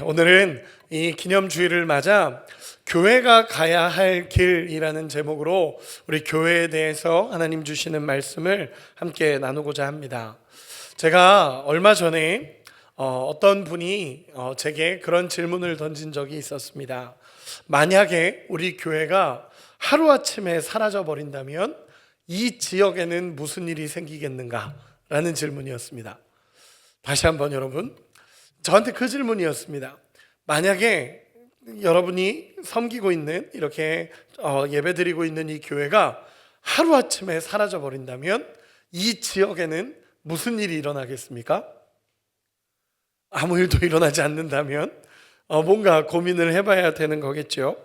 오늘은 이 기념주일을 맞아 교회가 가야 할 길이라는 제목으로 우리 교회에 대해서 하나님 주시는 말씀을 함께 나누고자 합니다. 제가 얼마 전에 어떤 분이 제게 그런 질문을 던진 적이 있었습니다. 만약에 우리 교회가 하루아침에 사라져 버린다면 이 지역에는 무슨 일이 생기겠는가? 라는 질문이었습니다. 다시 한번 여러분, 저한테 그 질문이었습니다. 만약에 여러분이 섬기고 있는, 이렇게 예배드리고 있는 이 교회가 하루아침에 사라져 버린다면 이 지역에는 무슨 일이 일어나겠습니까? 아무 일도 일어나지 않는다면 뭔가 고민을 해봐야 되는 거겠죠.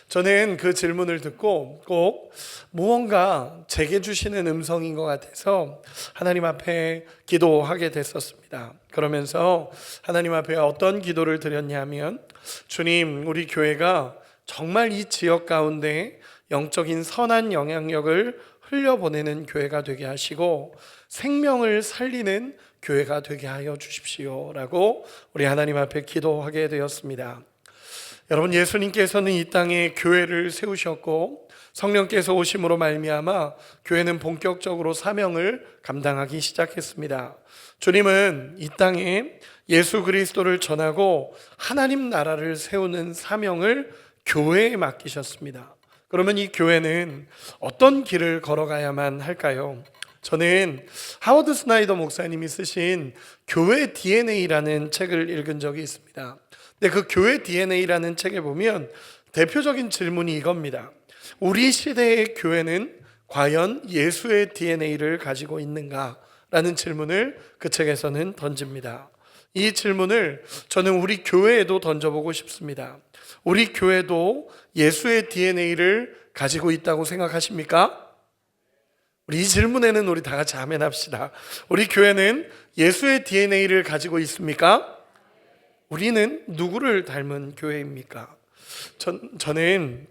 저는 그 질문을 듣고 꼭 무언가 제게 주시는 음성인 것 같아서 하나님 앞에 기도하게 됐었습니다. 그러면서 하나님 앞에 어떤 기도를 드렸냐면, 주님, 우리 교회가 정말 이 지역 가운데 영적인 선한 영향력을 흘려보내는 교회가 되게 하시고 생명을 살리는 교회가 되게 하여 주십시오 라고 우리 하나님 앞에 기도하게 되었습니다. 여러분, 예수님께서는 이 땅에 교회를 세우셨고 성령께서 오심으로 말미암아 교회는 본격적으로 사명을 감당하기 시작했습니다. 주님은 이 땅에 예수 그리스도를 전하고 하나님 나라를 세우는 사명을 교회에 맡기셨습니다. 그러면 이 교회는 어떤 길을 걸어가야만 할까요? 저는 하워드 스나이더 목사님이 쓰신 교회 DNA라는 책을 읽은 적이 있습니다. 근데 그 교회 DNA라는 책에 보면 대표적인 질문이 이겁니다. 우리 시대의 교회는 과연 예수의 DNA를 가지고 있는가? 라는 질문을 그 책에서는 던집니다. 이 질문을 저는 우리 교회에도 던져보고 싶습니다. 우리 교회도 예수의 DNA를 가지고 있다고 생각하십니까? 우리 이 질문에는 우리 다 같이 아멘 합시다. 우리 교회는 예수의 DNA를 가지고 있습니까? 우리는 누구를 닮은 교회입니까? 저는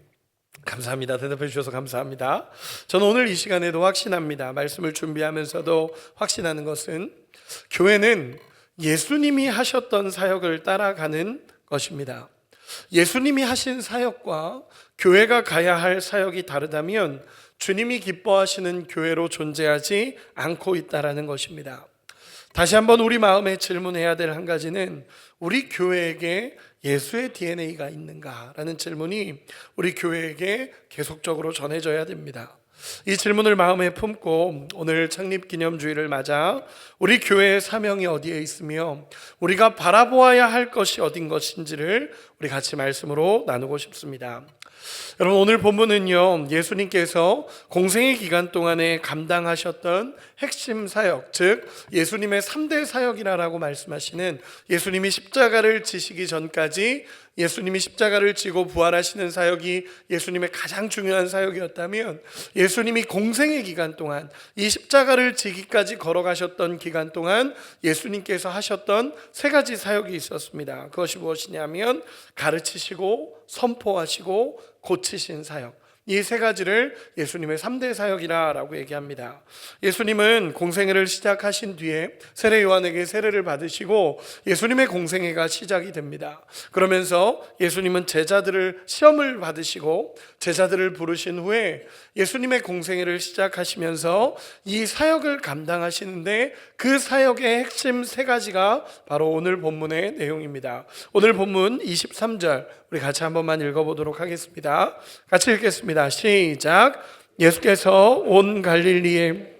감사합니다. 대답해 주셔서 감사합니다. 저는 오늘 이 시간에도 확신합니다. 말씀을 준비하면서도 확신하는 것은 교회는 예수님이 하셨던 사역을 따라가는 것입니다. 예수님이 하신 사역과 교회가 가야 할 사역이 다르다면 주님이 기뻐하시는 교회로 존재하지 않고 있다라는 것입니다. 다시 한번 우리 마음에 질문해야 될 한 가지는 우리 교회에게 예수의 DNA가 있는가라는 질문이 우리 교회에게 계속적으로 전해져야 됩니다. 이 질문을 마음에 품고 오늘 창립기념주일을 맞아 우리 교회의 사명이 어디에 있으며 우리가 바라보아야 할 것이 어딘 것인지를 우리 같이 말씀으로 나누고 싶습니다. 여러분, 오늘 본문은요, 예수님께서 공생의 기간 동안에 감당하셨던 핵심 사역, 즉 예수님의 3대 사역이라고 말씀하시는, 예수님이 십자가를 지시기 전까지 예수님이 십자가를 지고 부활하시는 사역이 예수님의 가장 중요한 사역이었다면, 예수님이 공생의 기간 동안 이 십자가를 지기까지 걸어가셨던 기간 동안 예수님께서 하셨던 세 가지 사역이 있었습니다. 그것이 무엇이냐면 가르치시고 선포하시고 고치신 사역, 이 세 가지를 예수님의 3대 사역이라고 얘기합니다. 예수님은 공생애를 시작하신 뒤에 세례 요한에게 세례를 받으시고 예수님의 공생애가 시작이 됩니다. 그러면서 예수님은 제자들을 시험을 받으시고 제자들을 부르신 후에 예수님의 공생애를 시작하시면서 이 사역을 감당하시는데 그 사역의 핵심 세 가지가 바로 오늘 본문의 내용입니다. 오늘 본문 23절 우리 같이 한 번만 읽어보도록 하겠습니다. 같이 읽겠습니다. 시작. 예수께서 온 갈릴리에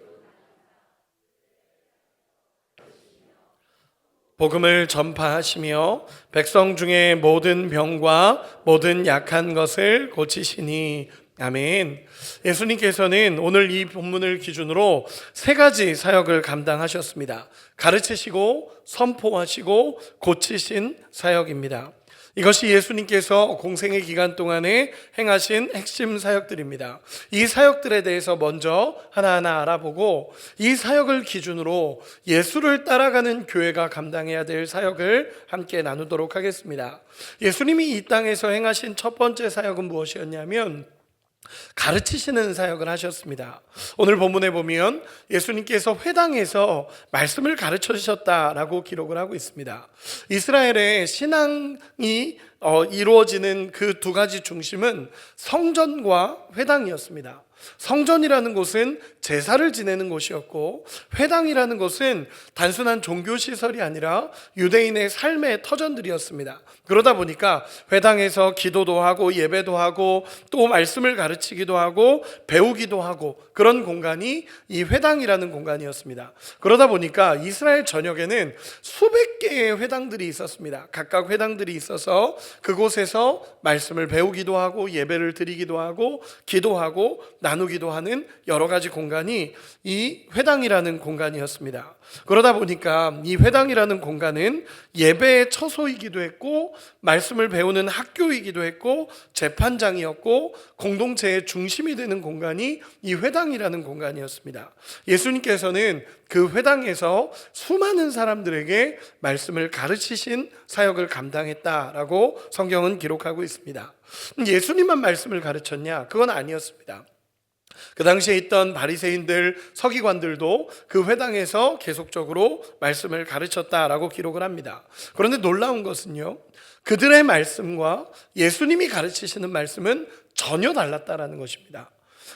복음을 전파하시며 백성 중에 모든 병과 모든 약한 것을 고치시니. 아멘. 예수님께서는 오늘 이 본문을 기준으로 세 가지 사역을 감당하셨습니다. 가르치시고 선포하시고 고치신 사역입니다. 이것이 예수님께서 공생의 기간 동안에 행하신 핵심 사역들입니다. 이 사역들에 대해서 먼저 하나하나 알아보고 이 사역을 기준으로 예수를 따라가는 교회가 감당해야 될 사역을 함께 나누도록 하겠습니다. 예수님이 이 땅에서 행하신 첫 번째 사역은 무엇이었냐면 가르치시는 사역을 하셨습니다. 오늘 본문에 보면 예수님께서 회당에서 말씀을 가르쳐 주셨다라고 기록을 하고 있습니다. 이스라엘의 신앙이 이루어지는 그 두 가지 중심은 성전과 회당이었습니다. 성전이라는 곳은 제사를 지내는 곳이었고, 회당이라는 곳은 단순한 종교시설이 아니라 유대인의 삶의 터전들이었습니다. 그러다 보니까 회당에서 기도도 하고 예배도 하고 또 말씀을 가르치기도 하고 배우기도 하고, 그런 공간이 이 회당이라는 공간이었습니다. 그러다 보니까 이스라엘 전역에는 수백 개의 회당들이 있었습니다. 각각 회당들이 있어서 그곳에서 말씀을 배우기도 하고 예배를 드리기도 하고 기도하고 나누기도 하는 여러 가지 공간이 이 회당이라는 공간이었습니다. 그러다 보니까 이 회당이라는 공간은 예배의 처소이기도 했고, 말씀을 배우는 학교이기도 했고, 재판장이었고, 공동체의 중심이 되는 공간이 이 회당이라는 공간이었습니다. 예수님께서는 그 회당에서 수많은 사람들에게 말씀을 가르치신 사역을 감당했다라고 성경은 기록하고 있습니다. 예수님만 말씀을 가르쳤냐? 그건 아니었습니다. 그 당시에 있던 바리새인들, 서기관들도 그 회당에서 계속적으로 말씀을 가르쳤다라고 기록을 합니다. 그런데 놀라운 것은요, 그들의 말씀과 예수님이 가르치시는 말씀은 전혀 달랐다라는 것입니다.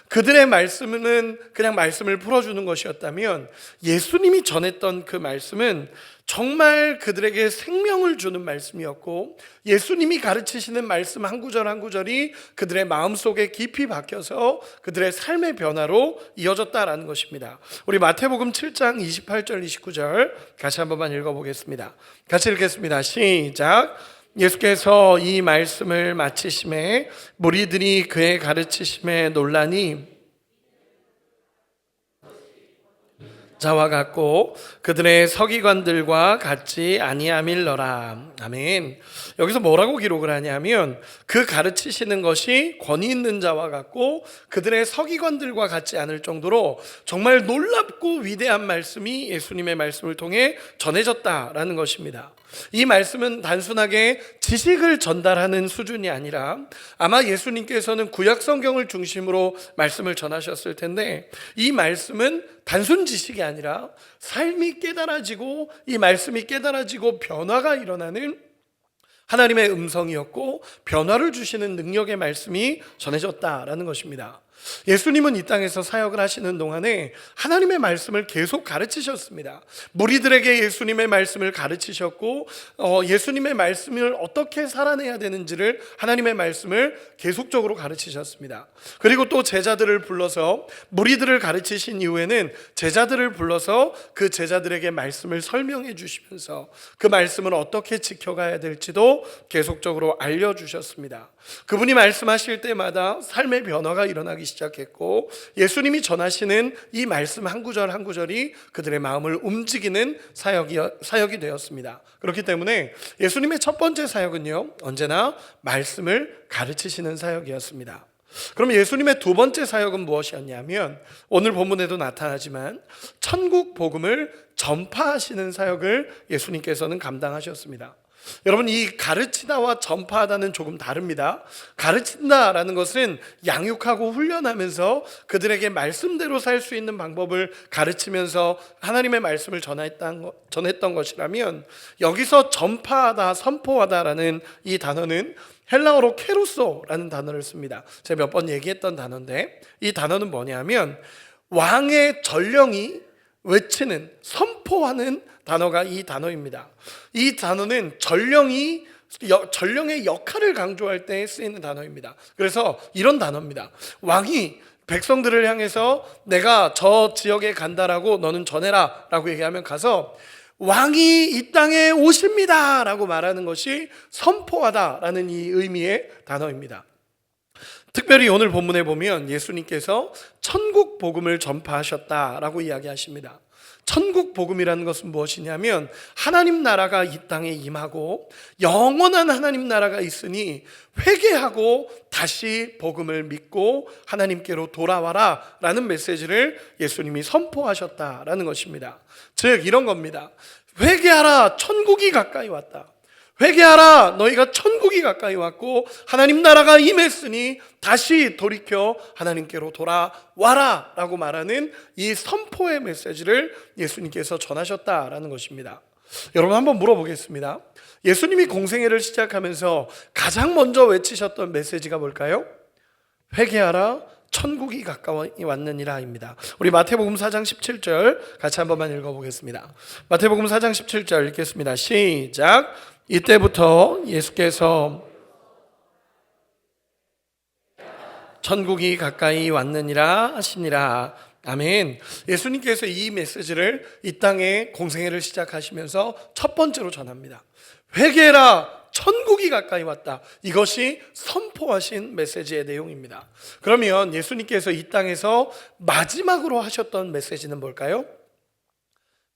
그들의 말씀은 그냥 말씀을 풀어주는 것이었다면, 예수님이 전했던 그 말씀은 정말 그들에게 생명을 주는 말씀이었고, 예수님이 가르치시는 말씀 한 구절 한 구절이 그들의 마음속에 깊이 박혀서 그들의 삶의 변화로 이어졌다라는 것입니다. 우리 마태복음 7장 28절 29절 같이 한 번만 읽어보겠습니다. 같이 읽겠습니다. 시작. 예수께서 이 말씀을 마치심에 무리들이 그의 가르치심에 놀라니 자와 같고 그들의 서기관들과 같지 아니함일러라. 아멘. 여기서 뭐라고 기록을 하냐면, 그 가르치시는 것이 권위 있는 자와 같고 그들의 서기관들과 같지 않을 정도로 정말 놀랍고 위대한 말씀이 예수님의 말씀을 통해 전해졌다라는 것입니다. 이 말씀은 단순하게 지식을 전달하는 수준이 아니라, 아마 예수님께서는 구약 성경을 중심으로 말씀을 전하셨을 텐데, 이 말씀은 단순 지식이 아니라 삶이 깨달아지고, 이 말씀이 깨달아지고 변화가 일어나는 하나님의 음성이었고, 변화를 주시는 능력의 말씀이 전해졌다라는 것입니다. 예수님은 이 땅에서 사역을 하시는 동안에 하나님의 말씀을 계속 가르치셨습니다. 무리들에게 예수님의 말씀을 가르치셨고, 예수님의 말씀을 어떻게 살아내야 되는지를, 하나님의 말씀을 계속적으로 가르치셨습니다. 그리고 또 제자들을 불러서, 무리들을 가르치신 이후에는 제자들을 불러서 그 제자들에게 말씀을 설명해 주시면서 그 말씀을 어떻게 지켜가야 될지도 계속적으로 알려주셨습니다. 그분이 말씀하실 때마다 삶의 변화가 일어나기 시작했고, 예수님이 전하시는 이 말씀 한 구절 한 구절이 그들의 마음을 움직이는 사역이 되었습니다. 그렇기 때문에 예수님의 첫 번째 사역은요, 언제나 말씀을 가르치시는 사역이었습니다. 그럼 예수님의 두 번째 사역은 무엇이었냐면, 오늘 본문에도 나타나지만 천국 복음을 전파하시는 사역을 예수님께서는 감당하셨습니다. 여러분, 이 가르치다와 전파하다는 조금 다릅니다. 가르친다라는 것은 양육하고 훈련하면서 그들에게 말씀대로 살 수 있는 방법을 가르치면서 하나님의 말씀을 전했던 것이라면, 여기서 전파하다, 선포하다라는 이 단어는 헬라어로 케루소라는 단어를 씁니다. 제가 몇 번 얘기했던 단어인데, 이 단어는 뭐냐면 왕의 전령이 외치는, 선포하는 단어가 이 단어입니다. 이 단어는 전령의 역할을 강조할 때 쓰이는 단어입니다. 그래서 이런 단어입니다. 왕이 백성들을 향해서 내가 저 지역에 간다라고 너는 전해라 라고 얘기하면 가서 왕이 이 땅에 오십니다 라고 말하는 것이 선포하다라는 이 의미의 단어입니다. 특별히 오늘 본문에 보면 예수님께서 천국 복음을 전파하셨다라고 이야기하십니다. 천국 복음이라는 것은 무엇이냐면, 하나님 나라가 이 땅에 임하고 영원한 하나님 나라가 있으니 회개하고 다시 복음을 믿고 하나님께로 돌아와라 라는 메시지를 예수님이 선포하셨다라는 것입니다. 즉 이런 겁니다. 회개하라, 천국이 가까이 왔다. 회개하라, 너희가 천국이 가까이 왔고 하나님 나라가 임했으니 다시 돌이켜 하나님께로 돌아와라 라고 말하는 이 선포의 메시지를 예수님께서 전하셨다라는 것입니다. 여러분, 한번 물어보겠습니다. 예수님이 공생애를 시작하면서 가장 먼저 외치셨던 메시지가 뭘까요? 회개하라, 천국이 가까이 왔느니라입니다. 우리 마태복음 4장 17절 같이 한 번만 읽어보겠습니다. 마태복음 4장 17절 읽겠습니다. 시작. 이때부터 예수께서 천국이 가까이 왔느니라 하시니라. 아멘. 예수님께서 이 메시지를 이 땅에 공생애를 시작하시면서 첫 번째로 전합니다. 회개라, 천국이 가까이 왔다. 이것이 선포하신 메시지의 내용입니다. 그러면 예수님께서 이 땅에서 마지막으로 하셨던 메시지는 뭘까요?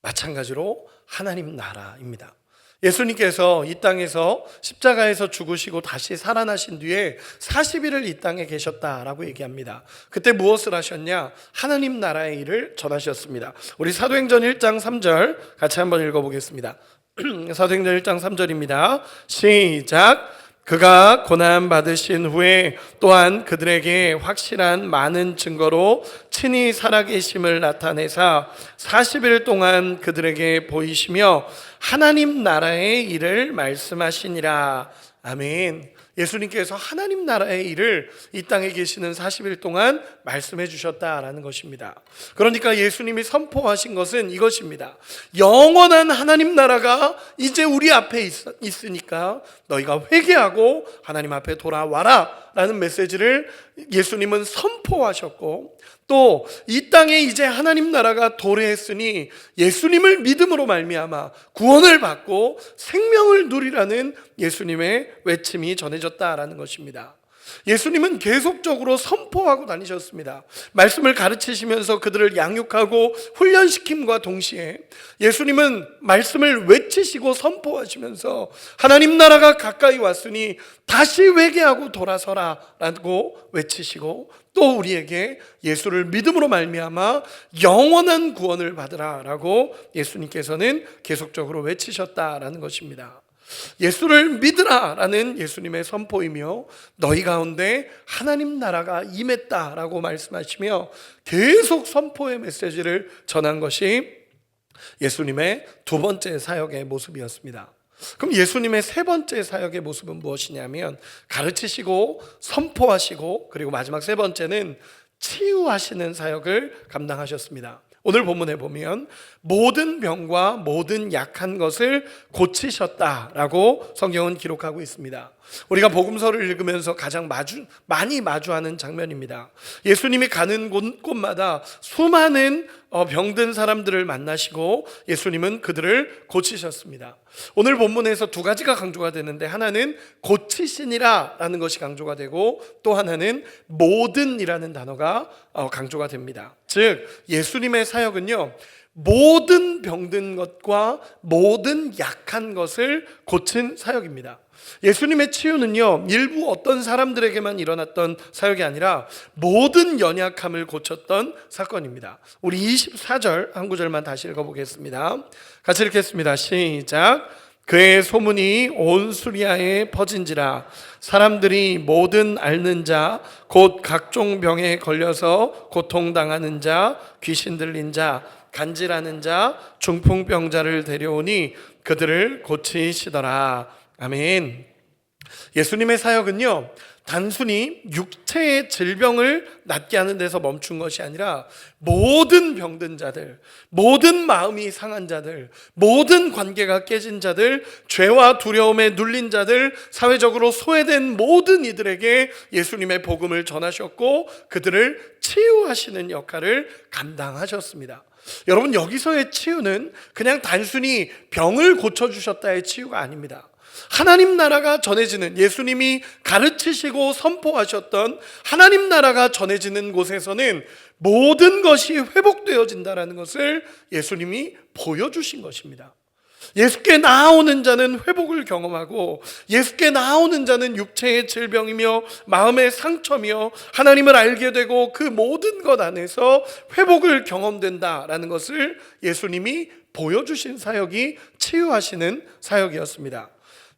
마찬가지로 하나님 나라입니다. 예수님께서 이 땅에서 십자가에서 죽으시고 다시 살아나신 뒤에 40일을 이 땅에 계셨다라고 얘기합니다. 그때 무엇을 하셨냐? 하나님 나라의 일을 전하셨습니다. 우리 사도행전 1장 3절 같이 한번 읽어보겠습니다. 사도행전 1장 3절입니다. 시작. 그가 고난 받으신 후에 또한 그들에게 확실한 많은 증거로 친히 살아계심을 나타내사 40일 동안 그들에게 보이시며 하나님 나라의 일을 말씀하시니라. 아멘. 예수님께서 하나님 나라의 일을 이 땅에 계시는 40일 동안 말씀해 주셨다라는 것입니다. 그러니까 예수님이 선포하신 것은 이것입니다. 영원한 하나님 나라가 이제 우리 앞에 있으니까 너희가 회개하고 하나님 앞에 돌아와라 라는 메시지를 예수님은 선포하셨고, 또 이 땅에 이제 하나님 나라가 도래했으니 예수님을 믿음으로 말미암아 구원을 받고 생명을 누리라는 예수님의 외침이 전해졌다라는 것입니다. 예수님은 계속적으로 선포하고 다니셨습니다. 말씀을 가르치시면서 그들을 양육하고 훈련시킴과 동시에 예수님은 말씀을 외치시고 선포하시면서 하나님 나라가 가까이 왔으니 다시 회개하고 돌아서라 라고 외치시고, 또 우리에게 예수를 믿음으로 말미암아 영원한 구원을 받으라 라고 예수님께서는 계속적으로 외치셨다라는 것입니다. 예수를 믿으라 라는 예수님의 선포이며 너희 가운데 하나님 나라가 임했다라고 말씀하시며 계속 선포의 메시지를 전한 것이 예수님의 두 번째 사역의 모습이었습니다. 그럼 예수님의 세 번째 사역의 모습은 무엇이냐면 가르치시고 선포하시고, 그리고 마지막 세 번째는 치유하시는 사역을 감당하셨습니다. 오늘 본문에 보면 모든 병과 모든 약한 것을 고치셨다라고 성경은 기록하고 있습니다. 우리가 복음서를 읽으면서 가장 많이 마주하는 장면입니다. 예수님이 가는 곳마다 수많은 병든 사람들을 만나시고 예수님은 그들을 고치셨습니다. 오늘 본문에서 두 가지가 강조가 되는데, 하나는 고치시니라 라는 것이 강조가 되고, 또 하나는 모든이라는 단어가 강조가 됩니다. 즉 예수님의 사역은요, 모든 병든 것과 모든 약한 것을 고친 사역입니다. 예수님의 치유는요, 일부 어떤 사람들에게만 일어났던 사역이 아니라 모든 연약함을 고쳤던 사건입니다. 우리 24절 한 구절만 다시 읽어보겠습니다. 같이 읽겠습니다. 시작. 그의 소문이 온 수리아에 퍼진지라 사람들이 모든 앓는 자 곧 각종 병에 걸려서 고통당하는 자, 귀신 들린 자, 간질하는 자, 중풍병자를 데려오니 그들을 고치시더라. 아멘. 예수님의 사역은요, 단순히 육체의 질병을 낫게 하는 데서 멈춘 것이 아니라 모든 병든 자들, 모든 마음이 상한 자들, 모든 관계가 깨진 자들, 죄와 두려움에 눌린 자들, 사회적으로 소외된 모든 이들에게 예수님의 복음을 전하셨고 그들을 치유하시는 역할을 감당하셨습니다. 여러분, 여기서의 치유는 그냥 단순히 병을 고쳐주셨다의 치유가 아닙니다. 하나님 나라가 전해지는, 예수님이 가르치시고 선포하셨던 하나님 나라가 전해지는 곳에서는 모든 것이 회복되어진다는 것을 예수님이 보여주신 것입니다. 예수께 나아오는 자는 회복을 경험하고, 예수께 나아오는 자는 육체의 질병이며 마음의 상처며 하나님을 알게 되고 그 모든 것 안에서 회복을 경험된다라는 것을 예수님이 보여주신 사역이 치유하시는 사역이었습니다.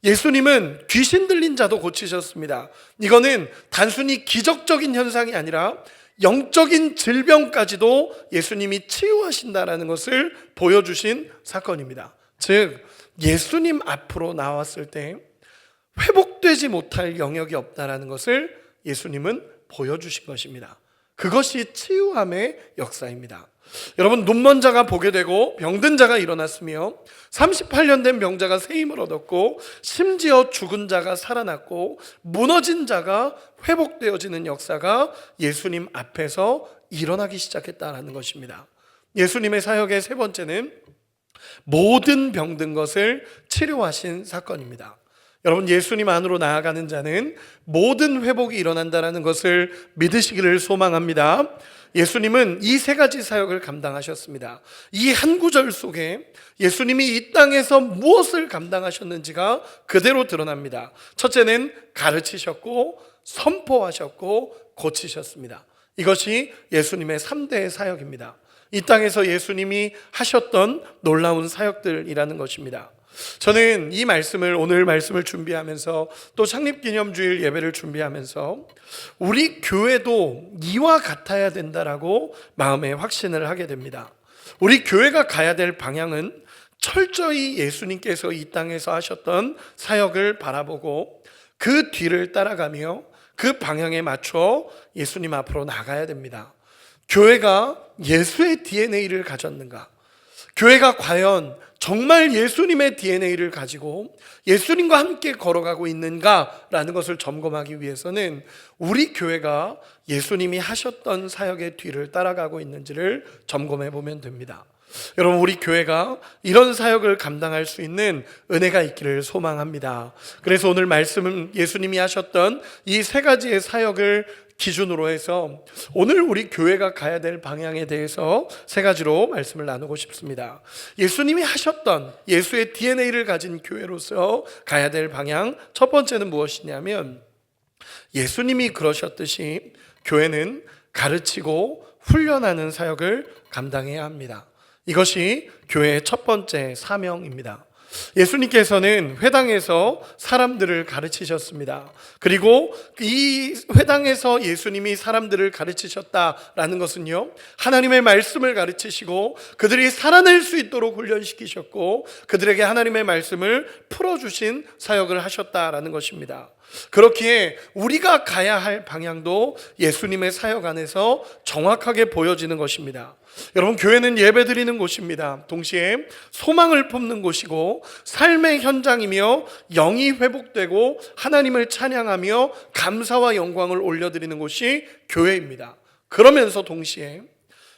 예수님은 귀신 들린 자도 고치셨습니다. 이거는 단순히 기적적인 현상이 아니라 영적인 질병까지도 예수님이 치유하신다라는 것을 보여주신 사건입니다. 즉 예수님 앞으로 나왔을 때 회복되지 못할 영역이 없다라는 것을 예수님은 보여주신 것입니다. 그것이 치유함의 역사입니다. 여러분, 눈먼 자가 보게 되고 병든 자가 일어났으며 38년 된 병자가 새 힘을 얻었고 심지어 죽은 자가 살아났고 무너진 자가 회복되어지는 역사가 예수님 앞에서 일어나기 시작했다는 것입니다. 예수님의 사역의 세 번째는 모든 병든 것을 치료하신 사건입니다. 여러분, 예수님 안으로 나아가는 자는 모든 회복이 일어난다는 것을 믿으시기를 소망합니다. 예수님은 이 세 가지 사역을 감당하셨습니다. 이 한 구절 속에 예수님이 이 땅에서 무엇을 감당하셨는지가 그대로 드러납니다. 첫째는 가르치셨고 선포하셨고 고치셨습니다. 이것이 예수님의 3대 사역입니다. 이 땅에서 예수님이 하셨던 놀라운 사역들이라는 것입니다. 저는 이 말씀을, 오늘 말씀을 준비하면서 또 창립기념주일 예배를 준비하면서 우리 교회도 이와 같아야 된다라고 마음에 확신을 하게 됩니다. 우리 교회가 가야 될 방향은 철저히 예수님께서 이 땅에서 하셨던 사역을 바라보고 그 뒤를 따라가며 그 방향에 맞춰 예수님 앞으로 나가야 됩니다. 교회가 예수의 DNA를 가졌는가? 교회가 과연 정말 예수님의 DNA를 가지고 예수님과 함께 걸어가고 있는가라는 것을 점검하기 위해서는 우리 교회가 예수님이 하셨던 사역의 뒤를 따라가고 있는지를 점검해 보면 됩니다. 여러분, 우리 교회가 이런 사역을 감당할 수 있는 은혜가 있기를 소망합니다. 그래서 오늘 말씀은 예수님이 하셨던 이 세 가지의 사역을 기준으로 해서 오늘 우리 교회가 가야 될 방향에 대해서 세 가지로 말씀을 나누고 싶습니다. 예수님이 하셨던 예수의 DNA를 가진 교회로서 가야 될 방향, 첫 번째는 무엇이냐면 예수님이 그러셨듯이 교회는 가르치고 훈련하는 사역을 감당해야 합니다. 이것이 교회의 첫 번째 사명입니다. 예수님께서는 회당에서 사람들을 가르치셨습니다. 그리고 이 회당에서 예수님이 사람들을 가르치셨다라는 것은요, 하나님의 말씀을 가르치시고 그들이 살아낼 수 있도록 훈련시키셨고 그들에게 하나님의 말씀을 풀어주신 사역을 하셨다라는 것입니다. 그렇기에 우리가 가야 할 방향도 예수님의 사역 안에서 정확하게 보여지는 것입니다. 여러분, 교회는 예배드리는 곳입니다. 동시에 소망을 품는 곳이고 삶의 현장이며 영이 회복되고 하나님을 찬양하며 감사와 영광을 올려드리는 곳이 교회입니다. 그러면서 동시에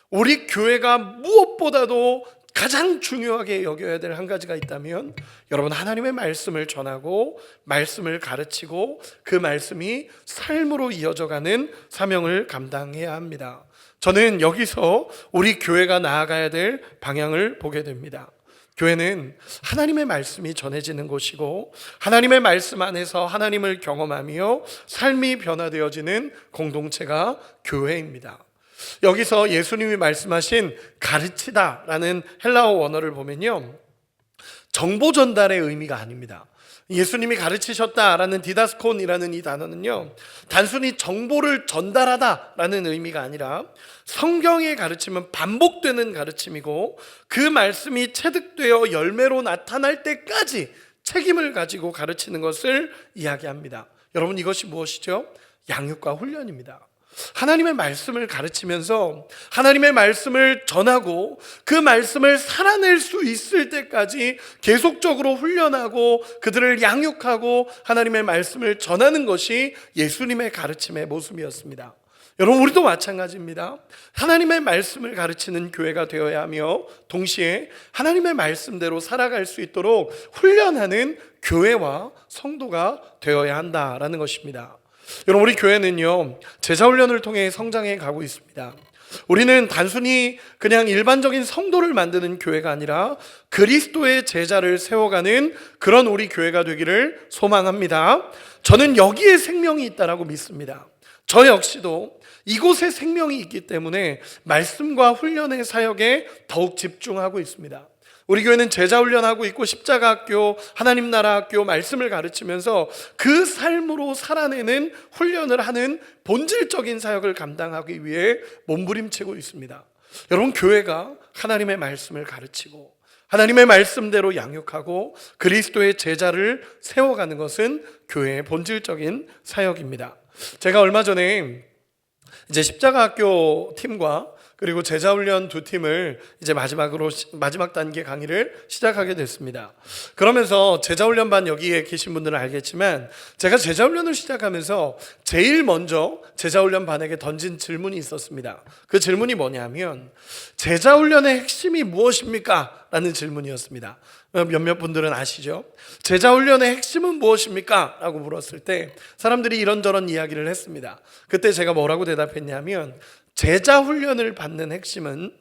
우리 교회가 무엇보다도 가장 중요하게 여겨야 될 한 가지가 있다면 여러분, 하나님의 말씀을 전하고 말씀을 가르치고 그 말씀이 삶으로 이어져가는 사명을 감당해야 합니다. 저는 여기서 우리 교회가 나아가야 될 방향을 보게 됩니다. 교회는 하나님의 말씀이 전해지는 곳이고 하나님의 말씀 안에서 하나님을 경험하며 삶이 변화되어지는 공동체가 교회입니다. 여기서 예수님이 말씀하신 가르치다라는 헬라어 원어를 보면요, 정보 전달의 의미가 아닙니다. 예수님이 가르치셨다라는 디다스콘이라는 이 단어는요, 단순히 정보를 전달하다라는 의미가 아니라 성경의 가르침은 반복되는 가르침이고 그 말씀이 체득되어 열매로 나타날 때까지 책임을 가지고 가르치는 것을 이야기합니다. 여러분, 이것이 무엇이죠? 양육과 훈련입니다. 하나님의 말씀을 가르치면서 하나님의 말씀을 전하고 그 말씀을 살아낼 수 있을 때까지 계속적으로 훈련하고 그들을 양육하고 하나님의 말씀을 전하는 것이 예수님의 가르침의 모습이었습니다. 여러분, 우리도 마찬가지입니다. 하나님의 말씀을 가르치는 교회가 되어야 하며 동시에 하나님의 말씀대로 살아갈 수 있도록 훈련하는 교회와 성도가 되어야 한다라는 것입니다. 여러분, 우리 교회는요, 제자훈련을 통해 성장해 가고 있습니다. 우리는 단순히 그냥 일반적인 성도를 만드는 교회가 아니라 그리스도의 제자를 세워가는 그런 우리 교회가 되기를 소망합니다. 저는 여기에 생명이 있다라고 믿습니다. 저 역시도 이곳에 생명이 있기 때문에 말씀과 훈련의 사역에 더욱 집중하고 있습니다. 우리 교회는 제자 훈련하고 있고 십자가 학교, 하나님 나라 학교 말씀을 가르치면서 그 삶으로 살아내는 훈련을 하는 본질적인 사역을 감당하기 위해 몸부림치고 있습니다. 여러분, 교회가 하나님의 말씀을 가르치고 하나님의 말씀대로 양육하고 그리스도의 제자를 세워가는 것은 교회의 본질적인 사역입니다. 제가 얼마 전에 이제 십자가학교 팀과 그리고 제자훈련 두 팀을 이제 마지막 단계 강의를 시작하게 됐습니다. 그러면서 제자훈련반 여기에 계신 분들은 알겠지만 제가 제자훈련을 시작하면서 제일 먼저 제자훈련반에게 던진 질문이 있었습니다. 그 질문이 뭐냐면 제자훈련의 핵심이 무엇입니까? 라는 질문이었습니다. 몇몇 분들은 아시죠? 제자훈련의 핵심은 무엇입니까? 라고 물었을 때 사람들이 이런저런 이야기를 했습니다. 그때 제가 뭐라고 대답했냐면 제자 훈련을 받는 핵심은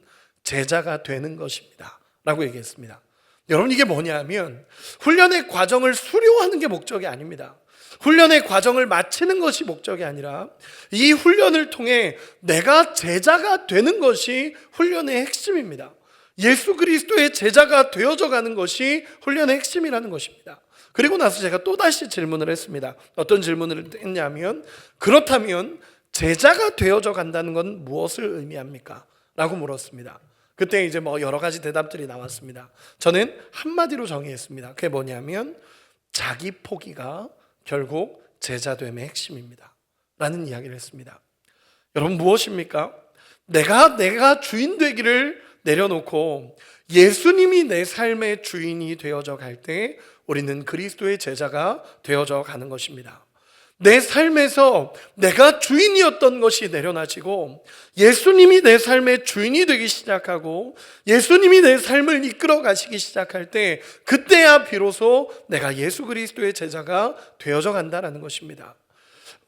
제자가 되는 것입니다 라고 얘기했습니다. 여러분, 이게 뭐냐면 훈련의 과정을 수료하는 게 목적이 아닙니다. 훈련의 과정을 마치는 것이 목적이 아니라 이 훈련을 통해 내가 제자가 되는 것이 훈련의 핵심입니다. 예수 그리스도의 제자가 되어져 가는 것이 훈련의 핵심이라는 것입니다. 그리고 나서 제가 또다시 질문을 했습니다. 어떤 질문을 했냐면 그렇다면 제자가 되어져 간다는 건 무엇을 의미합니까? 라고 물었습니다. 그때 이제 여러 가지 대답들이 나왔습니다. 저는 한마디로 정의했습니다. 그게 뭐냐면 자기 포기가 결국 제자됨의 핵심입니다 라는 이야기를 했습니다. 여러분, 무엇입니까? 내가 주인 되기를 내려놓고 예수님이 내 삶의 주인이 되어져 갈 때 우리는 그리스도의 제자가 되어져 가는 것입니다. 내 삶에서 내가 주인이었던 것이 내려놔지고 예수님이 내 삶의 주인이 되기 시작하고 예수님이 내 삶을 이끌어 가시기 시작할 때 그때야 비로소 내가 예수 그리스도의 제자가 되어져 간다는 것입니다.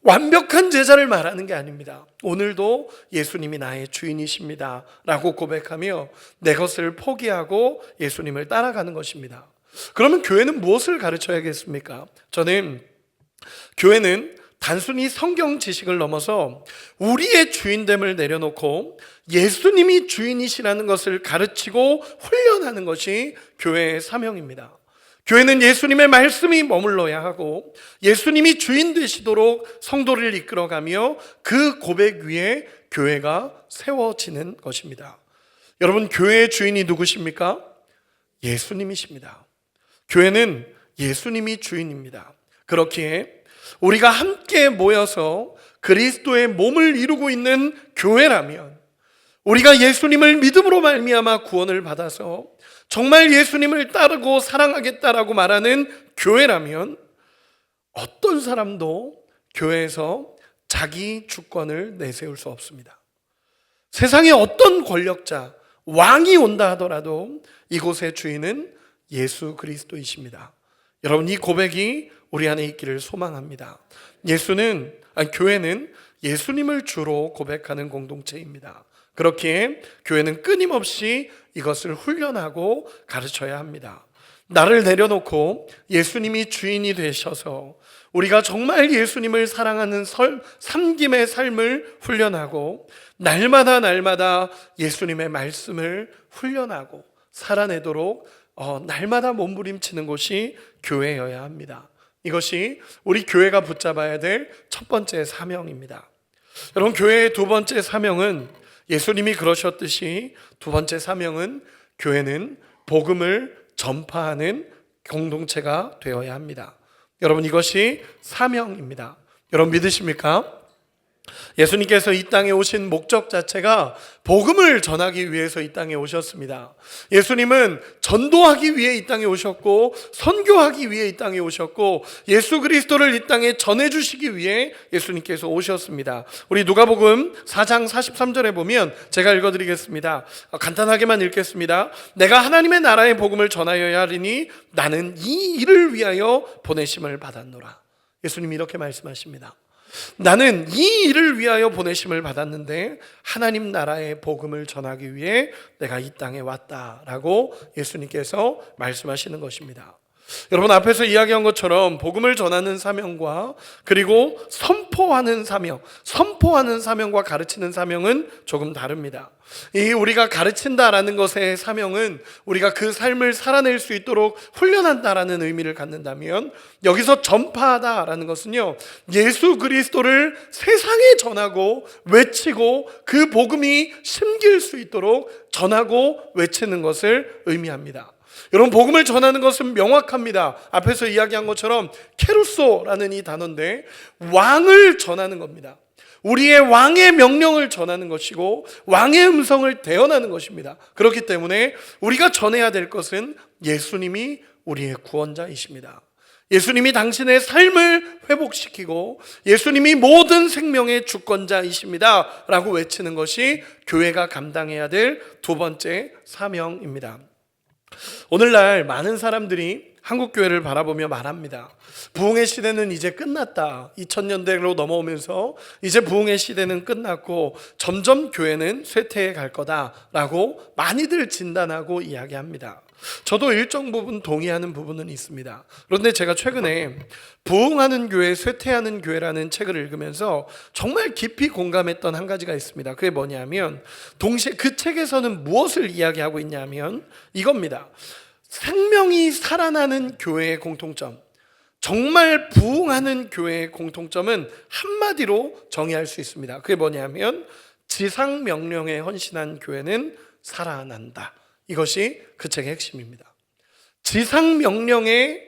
완벽한 제자를 말하는 게 아닙니다. 오늘도 예수님이 나의 주인이십니다 라고 고백하며 내 것을 포기하고 예수님을 따라가는 것입니다. 그러면 교회는 무엇을 가르쳐야겠습니까? 저는 교회는 단순히 성경 지식을 넘어서 우리의 주인됨을 내려놓고 예수님이 주인이시라는 것을 가르치고 훈련하는 것이 교회의 사명입니다. 교회는 예수님의 말씀이 머물러야 하고 예수님이 주인 되시도록 성도를 이끌어가며 그 고백 위에 교회가 세워지는 것입니다. 여러분, 교회의 주인이 누구십니까? 예수님이십니다. 교회는 예수님이 주인입니다. 그렇기에 우리가 함께 모여서 그리스도의 몸을 이루고 있는 교회라면, 우리가 예수님을 믿음으로 말미암아 구원을 받아서 정말 예수님을 따르고 사랑하겠다라고 말하는 교회라면 어떤 사람도 교회에서 자기 주권을 내세울 수 없습니다. 세상에 어떤 권력자, 왕이 온다 하더라도 이곳의 주인은 예수 그리스도이십니다. 여러분, 이 고백이 우리 안에 있기를 소망합니다. 교회는 예수님을 주로 고백하는 공동체입니다. 그렇기에 교회는 끊임없이 이것을 훈련하고 가르쳐야 합니다. 나를 내려놓고 예수님이 주인이 되셔서 우리가 정말 예수님을 사랑하는 섬김의 삶을 훈련하고 날마다 예수님의 말씀을 훈련하고 살아내도록 날마다 몸부림치는 곳이 교회여야 합니다. 이것이 우리 교회가 붙잡아야 될 첫 번째 사명입니다. 여러분, 교회의 두 번째 사명은 예수님이 그러셨듯이 두 번째 사명은 교회는 복음을 전파하는 공동체가 되어야 합니다. 여러분, 이것이 사명입니다. 여러분, 믿으십니까? 예수님께서 이 땅에 오신 목적 자체가 복음을 전하기 위해서 이 땅에 오셨습니다. 예수님은 전도하기 위해 이 땅에 오셨고 선교하기 위해 이 땅에 오셨고 예수 그리스도를 이 땅에 전해주시기 위해 예수님께서 오셨습니다. 우리 누가복음 4장 43절에 보면 제가 읽어드리겠습니다. 간단하게만 읽겠습니다. 내가 하나님의 나라의 복음을 전하여야 하리니 나는 이 일을 위하여 보내심을 받았노라. 예수님이 이렇게 말씀하십니다. 나는 이 일을 위하여 보내심을 받았는데 하나님 나라의 복음을 전하기 위해 내가 이 땅에 왔다라고 예수님께서 말씀하시는 것입니다. 여러분, 앞에서 이야기한 것처럼 복음을 전하는 사명과 그리고 선포하는 사명과 가르치는 사명은 조금 다릅니다. 이 우리가 가르친다라는 것의 사명은 우리가 그 삶을 살아낼 수 있도록 훈련한다라는 의미를 갖는다면, 여기서 전파하다라는 것은요, 예수 그리스도를 세상에 전하고 외치고 그 복음이 심길 수 있도록 전하고 외치는 것을 의미합니다. 여러분, 복음을 전하는 것은 명확합니다. 앞에서 이야기한 것처럼 케루소라는 이 단어인데, 왕을 전하는 겁니다. 우리의 왕의 명령을 전하는 것이고 왕의 음성을 대언하는 것입니다. 그렇기 때문에 우리가 전해야 될 것은 예수님이 우리의 구원자이십니다. 예수님이 당신의 삶을 회복시키고 예수님이 모든 생명의 주권자이십니다 라고 외치는 것이 교회가 감당해야 될 두 번째 사명입니다. 오늘날 많은 사람들이 한국교회를 바라보며 말합니다. 부흥의 시대는 이제 끝났다. 2000년대로 넘어오면서 이제 부흥의 시대는 끝났고 점점 교회는 쇠퇴해 갈 거다라고 많이들 진단하고 이야기합니다. 저도 일정 부분 동의하는 부분은 있습니다. 그런데 제가 최근에 부흥하는 교회, 쇠퇴하는 교회라는 책을 읽으면서 정말 깊이 공감했던 한 가지가 있습니다. 그게 뭐냐면, 동시에 그 책에서는 무엇을 이야기하고 있냐면 이겁니다. 생명이 살아나는 교회의 공통점, 정말 부흥하는 교회의 공통점은 한마디로 정의할 수 있습니다. 그게 뭐냐면 지상 명령에 헌신한 교회는 살아난다. 이것이 그 책의 핵심입니다. 지상 명령에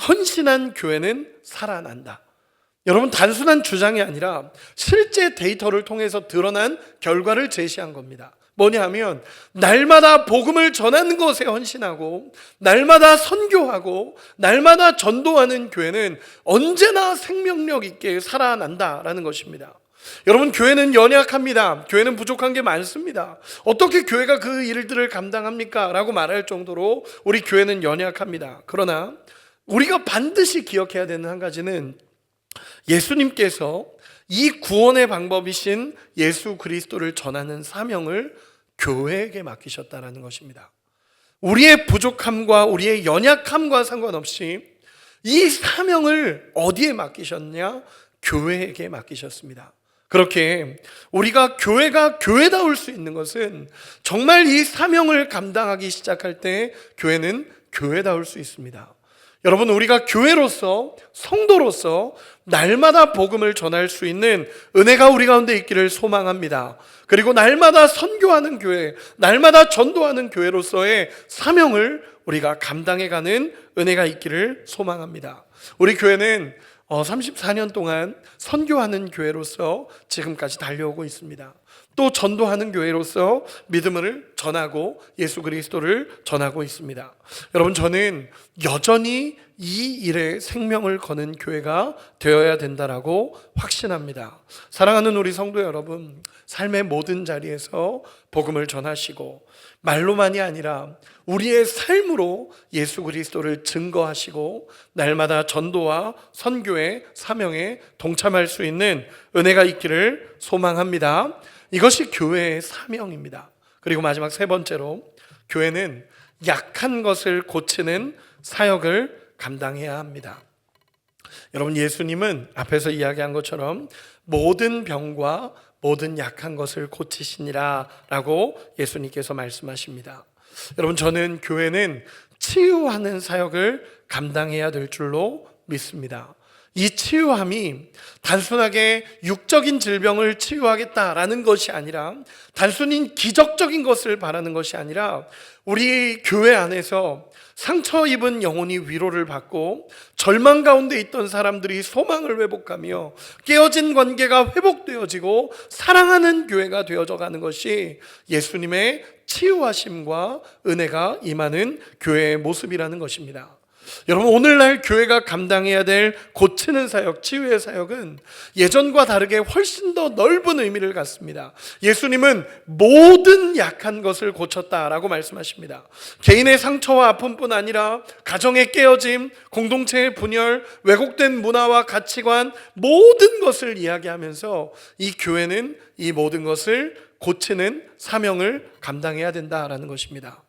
헌신한 교회는 살아난다. 여러분, 단순한 주장이 아니라 실제 데이터를 통해서 드러난 결과를 제시한 겁니다. 뭐냐 하면, 날마다 복음을 전하는 것에 헌신하고 날마다 선교하고 날마다 전도하는 교회는 언제나 생명력 있게 살아난다라는 것입니다. 여러분, 교회는 연약합니다. 교회는 부족한 게 많습니다. 어떻게 교회가 그 일들을 감당합니까? 라고 말할 정도로 우리 교회는 연약합니다. 그러나 우리가 반드시 기억해야 되는 한 가지는, 예수님께서 이 구원의 방법이신 예수 그리스도를 전하는 사명을 교회에게 맡기셨다는 것입니다. 우리의 부족함과 우리의 연약함과 상관없이 이 사명을 어디에 맡기셨냐? 교회에게 맡기셨습니다. 그렇게 우리가 교회가 교회다울 수 있는 것은 정말 이 사명을 감당하기 시작할 때 교회는 교회다울 수 있습니다. 여러분, 우리가 교회로서, 성도로서 날마다 복음을 전할 수 있는 은혜가 우리 가운데 있기를 소망합니다. 그리고 날마다 선교하는 교회, 날마다 전도하는 교회로서의 사명을 우리가 감당해가는 은혜가 있기를 소망합니다. 우리 교회는 34년 동안 선교하는 교회로서 지금까지 달려오고 있습니다. 또 전도하는 교회로서 믿음을 전하고 예수 그리스도를 전하고 있습니다. 여러분, 저는 여전히 이 일에 생명을 거는 교회가 되어야 된다라고 확신합니다. 사랑하는 우리 성도 여러분, 삶의 모든 자리에서 복음을 전하시고 말로만이 아니라 우리의 삶으로 예수 그리스도를 증거하시고 날마다 전도와 선교의 사명에 동참할 수 있는 은혜가 있기를 소망합니다. 이것이 교회의 사명입니다. 그리고 마지막 세 번째로, 교회는 약한 것을 고치는 사역을 감당해야 합니다. 여러분, 예수님은 앞에서 이야기한 것처럼 모든 병과 모든 약한 것을 고치시니라 라고 예수님께서 말씀하십니다. 여러분, 저는 교회는 치유하는 사역을 감당해야 될 줄로 믿습니다. 이 치유함이 단순하게 육적인 질병을 치유하겠다라는 것이 아니라, 단순히 기적적인 것을 바라는 것이 아니라, 우리 교회 안에서 상처 입은 영혼이 위로를 받고 절망 가운데 있던 사람들이 소망을 회복하며 깨어진 관계가 회복되어지고 사랑하는 교회가 되어져 가는 것이 예수님의 치유하심과 은혜가 임하는 교회의 모습이라는 것입니다. 여러분, 오늘날 교회가 감당해야 될 고치는 사역, 치유의 사역은 예전과 다르게 훨씬 더 넓은 의미를 갖습니다. 예수님은 모든 약한 것을 고쳤다라고 말씀하십니다. 개인의 상처와 아픔뿐 아니라 가정의 깨어짐, 공동체의 분열, 왜곡된 문화와 가치관, 모든 것을 이야기하면서 이 교회는 이 모든 것을 고치는 사명을 감당해야 된다라는 것입니다.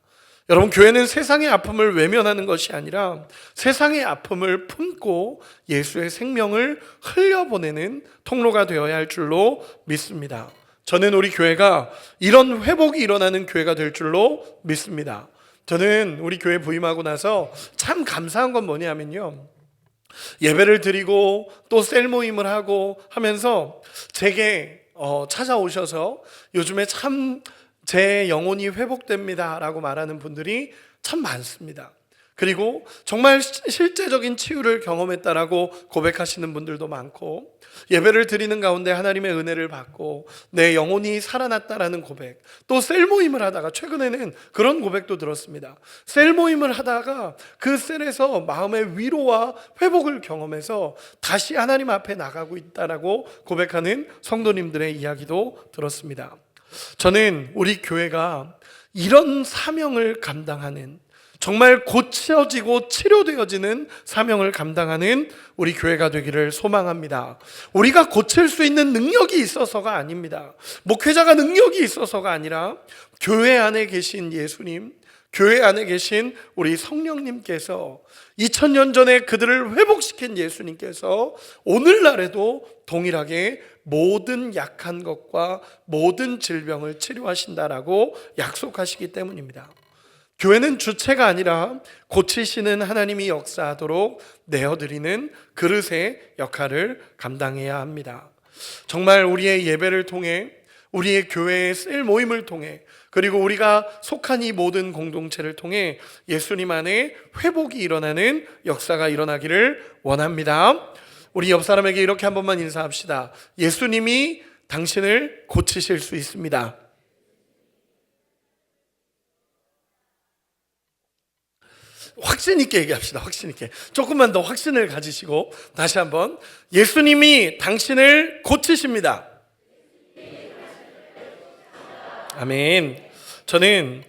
여러분, 교회는 세상의 아픔을 외면하는 것이 아니라 세상의 아픔을 품고 예수의 생명을 흘려보내는 통로가 되어야 할 줄로 믿습니다. 저는 우리 교회가 이런 회복이 일어나는 교회가 될 줄로 믿습니다. 저는 우리 교회 부임하고 나서 참 감사한 건 뭐냐면요, 예배를 드리고 또 셀 모임을 하고 하면서 제게 찾아오셔서 요즘에 참 제 영혼이 회복됩니다 라고 말하는 분들이 참 많습니다. 그리고 정말 실제적인 치유를 경험했다라고 고백하시는 분들도 많고, 예배를 드리는 가운데 하나님의 은혜를 받고 내 영혼이 살아났다라는 고백, 또 셀 모임을 하다가 최근에는 그런 고백도 들었습니다. 셀 모임을 하다가 그 셀에서 마음의 위로와 회복을 경험해서 다시 하나님 앞에 나가고 있다라고 고백하는 성도님들의 이야기도 들었습니다. 저는 우리 교회가 이런 사명을 감당하는, 정말 고쳐지고 치료되어지는 사명을 감당하는 우리 교회가 되기를 소망합니다. 우리가 고칠 수 있는 능력이 있어서가 아닙니다. 목회자가 능력이 있어서가 아니라 교회 안에 계신 예수님, 교회 안에 계신 우리 성령님께서 2000년 전에 그들을 회복시킨 예수님께서 오늘날에도 동일하게 모든 약한 것과 모든 질병을 치료하신다라고 약속하시기 때문입니다. 교회는 주체가 아니라 고치시는 하나님이 역사하도록 내어드리는 그릇의 역할을 감당해야 합니다. 정말 우리의 예배를 통해, 우리의 교회의 셀 모임을 통해, 그리고 우리가 속한 이 모든 공동체를 통해 예수님 안에 회복이 일어나는 역사가 일어나기를 원합니다. 우리 옆 사람에게 이렇게 한 번만 인사합시다. 예수님이 당신을 고치실 수 있습니다. 확신 있게 얘기합시다. 확신 있게. 조금만 더 확신을 가지시고 다시 한번, 예수님이 당신을 고치십니다. 아멘. 저는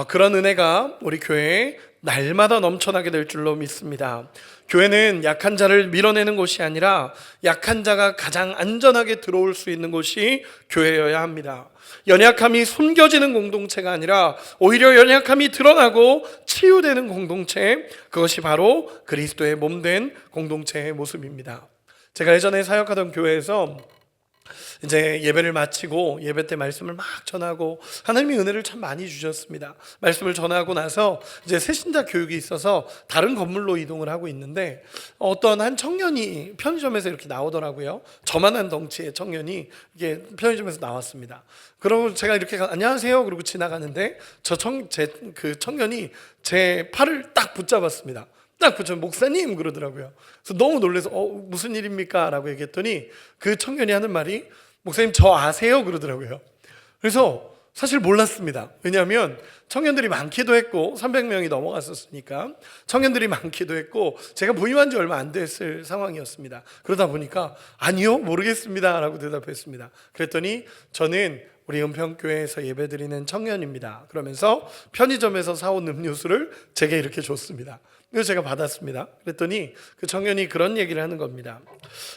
그런 은혜가 우리 교회에 날마다 넘쳐나게 될 줄로 믿습니다. 교회는 약한 자를 밀어내는 곳이 아니라 약한 자가 가장 안전하게 들어올 수 있는 곳이 교회여야 합니다. 연약함이 숨겨지는 공동체가 아니라 오히려 연약함이 드러나고 치유되는 공동체, 그것이 바로 그리스도의 몸된 공동체의 모습입니다. 제가 예전에 사역하던 교회에서 이제 예배를 마치고 예배 때 말씀을 막 전하고 하나님의 은혜를 참 많이 주셨습니다. 말씀을 전하고 나서 이제 새신자 교육이 있어서 다른 건물로 이동을 하고 있는데 어떤 한 청년이 편의점에서 이렇게 나오더라고요. 저만한 덩치의 청년이 이게 편의점에서 나왔습니다. 그러고 제가 이렇게 안녕하세요 그러고 지나가는데 그 청년이 제 팔을 딱 붙잡았습니다. 딱 붙여 목사님 그러더라고요. 그래서 너무 놀라서 무슨 일입니까? 라고 얘기했더니 그 청년이 하는 말이 목사님 저 아세요? 그러더라고요. 그래서 사실 몰랐습니다. 왜냐하면 청년들이 많기도 했고 300명이 넘어갔었으니까 청년들이 많기도 했고 제가 부임한 지 얼마 안 됐을 상황이었습니다. 그러다 보니까 아니요 모르겠습니다 라고 대답했습니다. 그랬더니 저는 우리 은평교회에서 예배드리는 청년입니다. 그러면서 편의점에서 사온 음료수를 제게 이렇게 줬습니다. 그래서 제가 받았습니다. 그랬더니 그 청년이 그런 얘기를 하는 겁니다.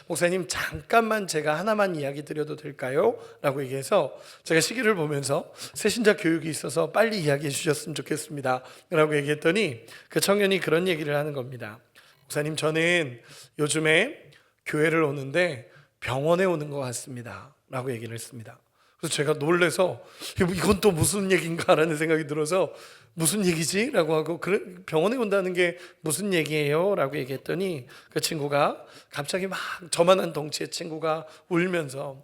목사님 잠깐만 제가 하나만 이야기 드려도 될까요? 라고 얘기해서 제가 시기를 보면서 새신자 교육이 있어서 빨리 이야기해 주셨으면 좋겠습니다 라고 얘기했더니 그 청년이 그런 얘기를 하는 겁니다. 목사님 저는 요즘에 교회를 오는데 병원에 오는 것 같습니다 라고 얘기를 했습니다. 그래서 제가 놀라서 이건 또 무슨 얘기인가 라는 생각이 들어서 무슨 얘기지? 라고 하고 병원에 온다는 게 무슨 얘기예요? 라고 얘기했더니 그 친구가 갑자기 막 저만한 덩치의 친구가 울면서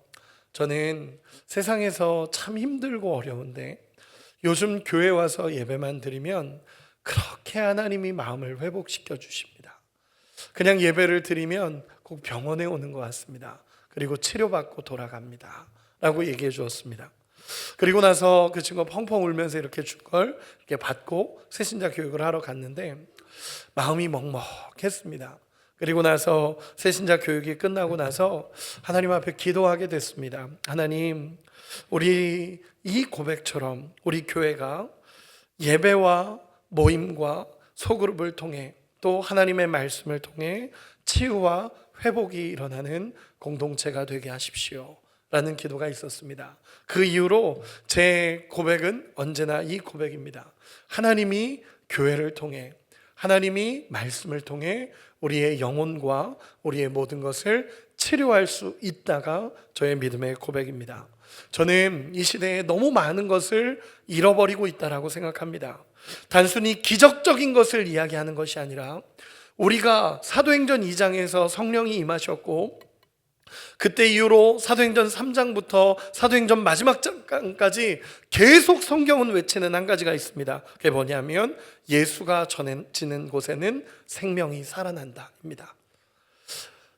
저는 세상에서 참 힘들고 어려운데 요즘 교회 와서 예배만 드리면 그렇게 하나님이 마음을 회복시켜 주십니다. 그냥 예배를 드리면 꼭 병원에 오는 것 같습니다. 그리고 치료받고 돌아갑니다 라고 얘기해 주었습니다. 그리고 나서 그 친구가 펑펑 울면서 이렇게 준 걸 이렇게 받고 새신자 교육을 하러 갔는데 마음이 먹먹했습니다. 그리고 나서 새신자 교육이 끝나고 나서 하나님 앞에 기도하게 됐습니다. 하나님, 우리 이 고백처럼 우리 교회가 예배와 모임과 소그룹을 통해 또 하나님의 말씀을 통해 치유와 회복이 일어나는 공동체가 되게 하십시오 라는 기도가 있었습니다. 그 이후로 제 고백은 언제나 이 고백입니다. 하나님이 교회를 통해, 하나님이 말씀을 통해 우리의 영혼과 우리의 모든 것을 치료할 수 있다가 저의 믿음의 고백입니다. 저는 이 시대에 너무 많은 것을 잃어버리고 있다고 생각합니다. 단순히 기적적인 것을 이야기하는 것이 아니라 우리가 사도행전 2장에서 성령이 임하셨고 그때 이후로 사도행전 3장부터 사도행전 마지막 장까지 계속 성경은 외치는 한 가지가 있습니다. 그게 뭐냐면 예수가 전해지는 곳에는 생명이 살아난다입니다.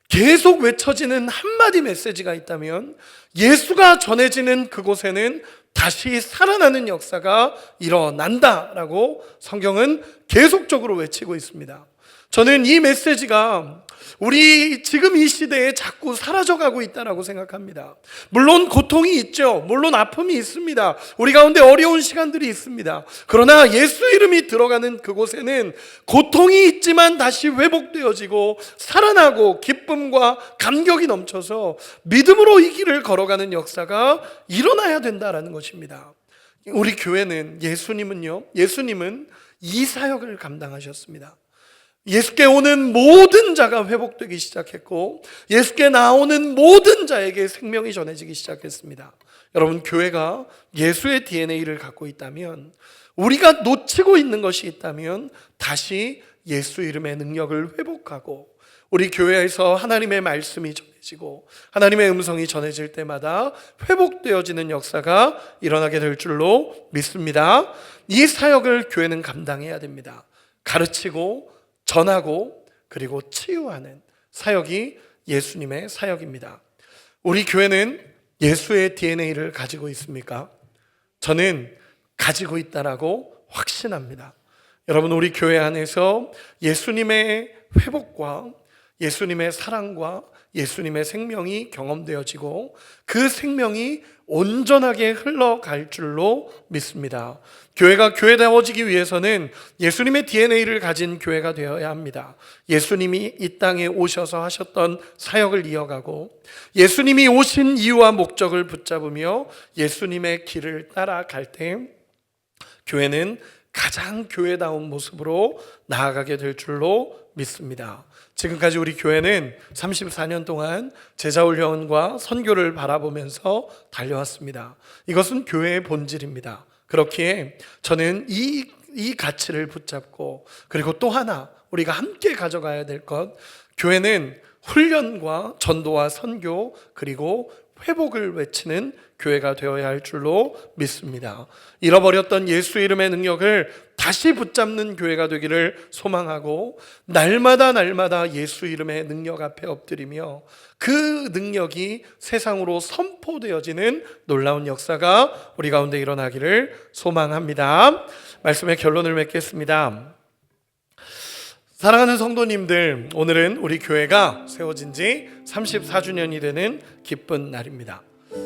계속 외쳐지는 한마디 메시지가 있다면 예수가 전해지는 그곳에는 다시 살아나는 역사가 일어난다라고 성경은 계속적으로 외치고 있습니다. 저는 이 메시지가 우리 지금 이 시대에 자꾸 사라져가고 있다고 생각합니다. 물론 고통이 있죠. 물론 아픔이 있습니다. 우리 가운데 어려운 시간들이 있습니다. 그러나 예수 이름이 들어가는 그곳에는 고통이 있지만 다시 회복되어지고 살아나고 기쁨과 감격이 넘쳐서 믿음으로 이 길을 걸어가는 역사가 일어나야 된다는 것입니다. 우리 교회는 예수님은 이 사역을 감당하셨습니다. 예수께 오는 모든 자가 회복되기 시작했고 예수께 나오는 모든 자에게 생명이 전해지기 시작했습니다. 여러분, 교회가 예수의 DNA를 갖고 있다면, 우리가 놓치고 있는 것이 있다면 다시 예수 이름의 능력을 회복하고 우리 교회에서 하나님의 말씀이 전해지고 하나님의 음성이 전해질 때마다 회복되어지는 역사가 일어나게 될 줄로 믿습니다. 이 사역을 교회는 감당해야 됩니다. 가르치고 전하고 그리고 치유하는 사역이 예수님의 사역입니다. 우리 교회는 예수의 DNA를 가지고 있습니까? 저는 가지고 있다라고 확신합니다. 여러분, 우리 교회 안에서 예수님의 회복과 예수님의 사랑과 예수님의 생명이 경험되어지고 그 생명이 온전하게 흘러갈 줄로 믿습니다. 교회가 교회다워지기 위해서는 예수님의 DNA를 가진 교회가 되어야 합니다. 예수님이 이 땅에 오셔서 하셨던 사역을 이어가고 예수님이 오신 이유와 목적을 붙잡으며 예수님의 길을 따라갈 때 교회는 가장 교회다운 모습으로 나아가게 될 줄로 믿습니다. 지금까지 우리 교회는 34년 동안 제자훈련과 선교를 바라보면서 달려왔습니다. 이것은 교회의 본질입니다. 그렇기에 저는 이 가치를 붙잡고, 그리고 또 하나 우리가 함께 가져가야 될 것, 교회는 훈련과 전도와 선교 그리고 회복을 외치는 교회가 되어야 할 줄로 믿습니다. 잃어버렸던 예수 이름의 능력을 다시 붙잡는 교회가 되기를 소망하고, 날마다 예수 이름의 능력 앞에 엎드리며 그 능력이 세상으로 선포되어지는 놀라운 역사가 우리 가운데 일어나기를 소망합니다. 말씀의 결론을 맺겠습니다. 사랑하는 성도님들, 오늘은 우리 교회가 세워진 지 34주년이 되는 기쁜 날입니다.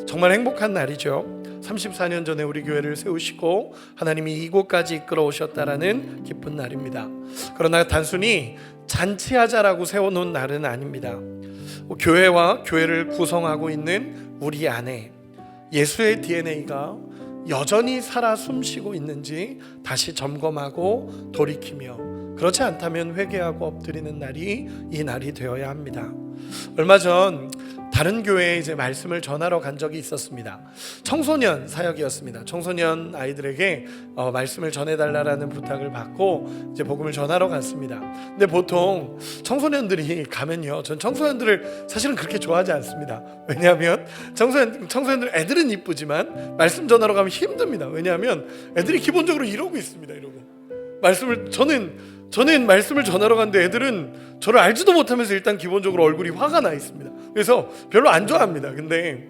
정말 행복한 날이죠. 34년 전에 우리 교회를 세우시고 하나님이 이곳까지 이끌어 오셨다라는 기쁜 날입니다. 그러나 단순히 잔치하자라고 세워놓은 날은 아닙니다. 교회와 교회를 구성하고 있는 우리 안에 예수의 DNA가 여전히 살아 숨쉬고 있는지 다시 점검하고 돌이키며, 그렇지 않다면 회개하고 엎드리는 날이 이 날이 되어야 합니다. 얼마 전 다른 교회에 이제 말씀을 전하러 간 적이 있었습니다. 청소년 사역이었습니다. 청소년 아이들에게 말씀을 전해달라는 부탁을 받고 이제 복음을 전하러 갔습니다. 근데 보통 청소년들이 가면요, 전 청소년들을 사실은 그렇게 좋아하지 않습니다. 왜냐하면 청소년들 애들은 이쁘지만 말씀 전하러 가면 힘듭니다. 왜냐하면 애들이 기본적으로 이러고 있습니다. 저는 말씀을 전하러 갔는데 애들은 저를 알지도 못하면서 일단 기본적으로 얼굴이 화가 나 있습니다. 그래서 별로 안 좋아합니다. 근데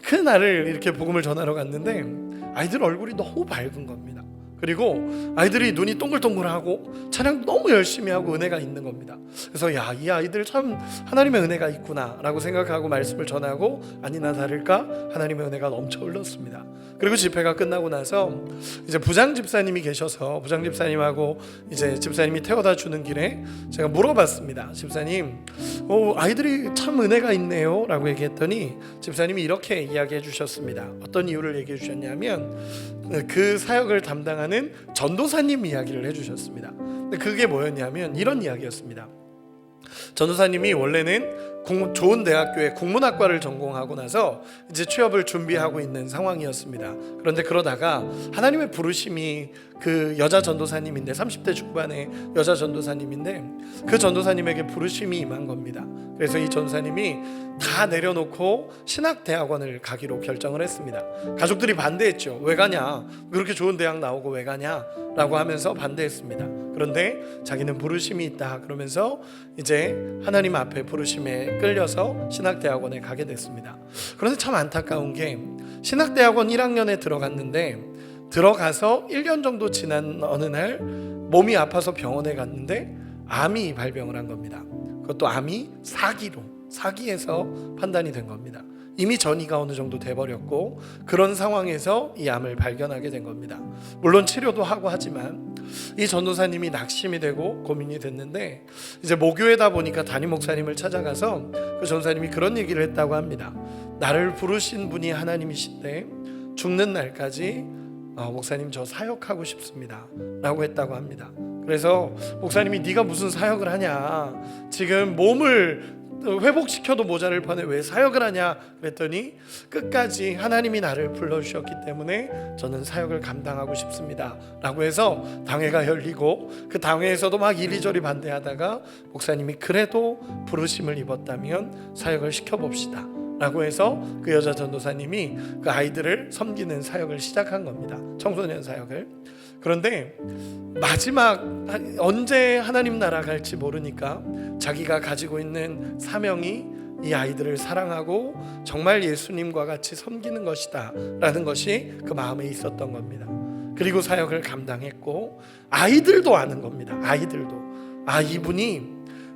그 날을 이렇게 복음을 전하러 갔는데 아이들 얼굴이 너무 밝은 겁니다. 그리고 아이들이 눈이 동글동글하고 찬양 너무 열심히 하고 은혜가 있는 겁니다. 그래서 야, 이 아이들 참 하나님의 은혜가 있구나 라고 생각하고 말씀을 전하고 아니나 다를까 하나님의 은혜가 넘쳐 흘렀습니다. 그리고 집회가 끝나고 나서 이제 부장 집사님이 계셔서 부장 집사님하고 이제 집사님이 태워다 주는 길에 제가 물어봤습니다. 집사님, 아이들이 참 은혜가 있네요 라고 얘기했더니 집사님이 이렇게 이야기해 주셨습니다. 어떤 이유를 얘기해 주셨냐면 그 사역을 담당하는 전도사님 이야기를 해주셨습니다. 그게 뭐였냐면 이런 이야기였습니다. 전도사님이 원래는 좋은 대학교에 국문학과를 전공하고 나서 이제 취업을 준비하고 있는 상황이었습니다. 그런데 그러다가 하나님의 부르심이 그 여자 전도사님인데 30대 중반의 여자 전도사님인데 그 전도사님에게 부르심이 임한 겁니다. 그래서 이 전도사님이 다 내려놓고 신학대학원을 가기로 결정을 했습니다. 가족들이 반대했죠. 왜 가냐? 그렇게 좋은 대학 나오고 왜 가냐? 라고 하면서 반대했습니다. 그런데 자기는 부르심이 있다 그러면서 이제 하나님 앞에 부르심에 끌려서 신학대학원에 가게 됐습니다. 그런데 참 안타까운 게 신학대학원 1학년에 들어갔는데 들어가서 1년 정도 지난 어느 날 몸이 아파서 병원에 갔는데 암이 발병을 한 겁니다. 그것도 암이 사기에서 판단이 된 겁니다. 이미 전이가 어느 정도 돼버렸고 그런 상황에서 이 암을 발견하게 된 겁니다. 물론 치료도 하고 하지만 이 전도사님이 낙심이 되고 고민이 됐는데 이제 모교회다 보니까 담임 목사님을 찾아가서 그 전도사님이 그런 얘기를 했다고 합니다. 나를 부르신 분이 하나님이신데 죽는 날까지 목사님 저 사역하고 싶습니다 라고 했다고 합니다. 그래서 목사님이 네가 무슨 사역을 하냐, 지금 몸을 회복시켜도 모자랄 판에 왜 사역을 하냐 그랬더니 끝까지 하나님이 나를 불러주셨기 때문에 저는 사역을 감당하고 싶습니다 라고 해서 당회가 열리고 그 당회에서도 막 이리저리 반대하다가 목사님이 그래도 부르심을 입었다면 사역을 시켜봅시다 라고 해서 그 여자 전도사님이 그 아이들을 섬기는 사역을 시작한 겁니다. 청소년 사역을. 그런데 마지막 언제 하나님 나라 갈지 모르니까 자기가 가지고 있는 사명이 이 아이들을 사랑하고 정말 예수님과 같이 섬기는 것이다 라는 것이 그 마음에 있었던 겁니다. 그리고 사역을 감당했고 아이들도 아는 겁니다. 아이들도 이분이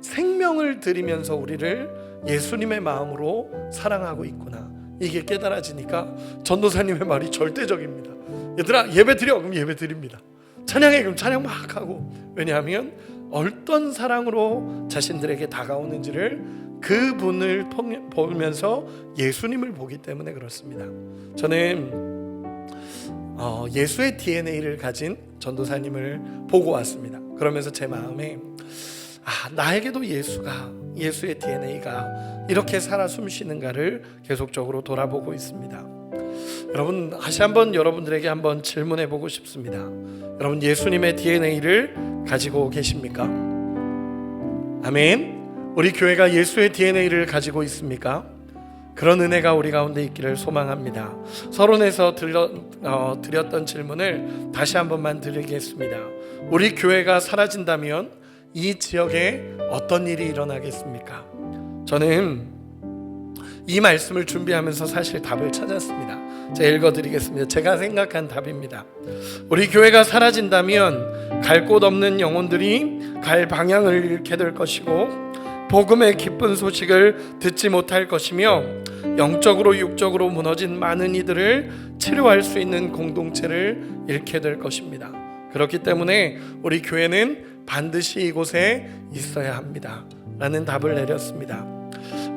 생명을 드리면서 우리를 예수님의 마음으로 사랑하고 있구나, 이게 깨달아지니까 전도사님의 말이 절대적입니다. 얘들아 예배 드려, 그럼 예배 드립니다. 찬양해, 그럼 찬양 막 하고. 왜냐하면 어떤 사랑으로 자신들에게 다가오는지를 그분을 보면서 예수님을 보기 때문에 그렇습니다. 저는 예수의 DNA를 가진 전도사님을 보고 왔습니다. 그러면서 제 마음에 나에게도 예수의 DNA가 이렇게 살아 숨쉬는가를 계속적으로 돌아보고 있습니다. 여러분, 다시 한번 여러분들에게 한번 질문해 보고 싶습니다. 여러분, 예수님의 DNA를 가지고 계십니까? 아멘. 우리 교회가 예수의 DNA를 가지고 있습니까? 그런 은혜가 우리 가운데 있기를 소망합니다. 서론에서 드렸던 질문을 다시 한 번만 드리겠습니다. 우리 교회가 사라진다면 이 지역에 어떤 일이 일어나겠습니까? 저는 이 말씀을 준비하면서 사실 답을 찾았습니다. 제가 읽어드리겠습니다. 제가 생각한 답입니다. 우리 교회가 사라진다면 갈 곳 없는 영혼들이 갈 방향을 잃게 될 것이고 복음의 기쁜 소식을 듣지 못할 것이며 영적으로 육적으로 무너진 많은 이들을 치료할 수 있는 공동체를 잃게 될 것입니다. 그렇기 때문에 우리 교회는 반드시 이곳에 있어야 합니다 라는 답을 내렸습니다.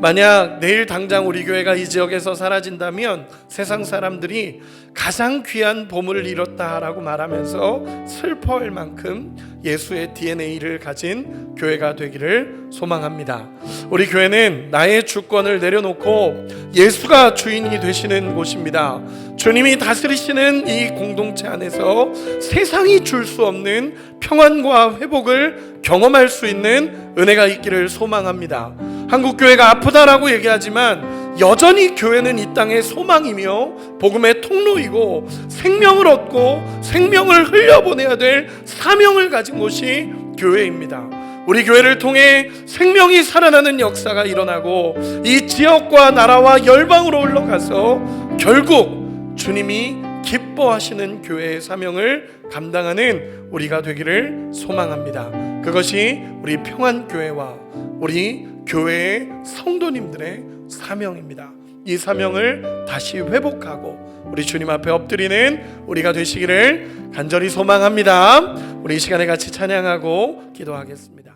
만약 내일 당장 우리 교회가 이 지역에서 사라진다면 세상 사람들이 가장 귀한 보물을 잃었다라고 말하면서 슬퍼할 만큼 예수의 DNA를 가진 교회가 되기를 소망합니다. 우리 교회는 나의 주권을 내려놓고 예수가 주인이 되시는 곳입니다. 주님이 다스리시는 이 공동체 안에서 세상이 줄 수 없는 평안과 회복을 경험할 수 있는 은혜가 있기를 소망합니다. 한국교회가 아프다라고 얘기하지만 여전히 교회는 이 땅의 소망이며 복음의 통로이고 생명을 얻고 생명을 흘려보내야 될 사명을 가진 곳이 교회입니다. 우리 교회를 통해 생명이 살아나는 역사가 일어나고 이 지역과 나라와 열방으로 흘러가서 결국 주님이 기뻐하시는 교회의 사명을 감당하는 우리가 되기를 소망합니다. 그것이 우리 평안교회와 우리 교회의 성도님들의 사명입니다. 이 사명을 다시 회복하고 우리 주님 앞에 엎드리는 우리가 되시기를 간절히 소망합니다. 우리 이 시간에 같이 찬양하고 기도하겠습니다.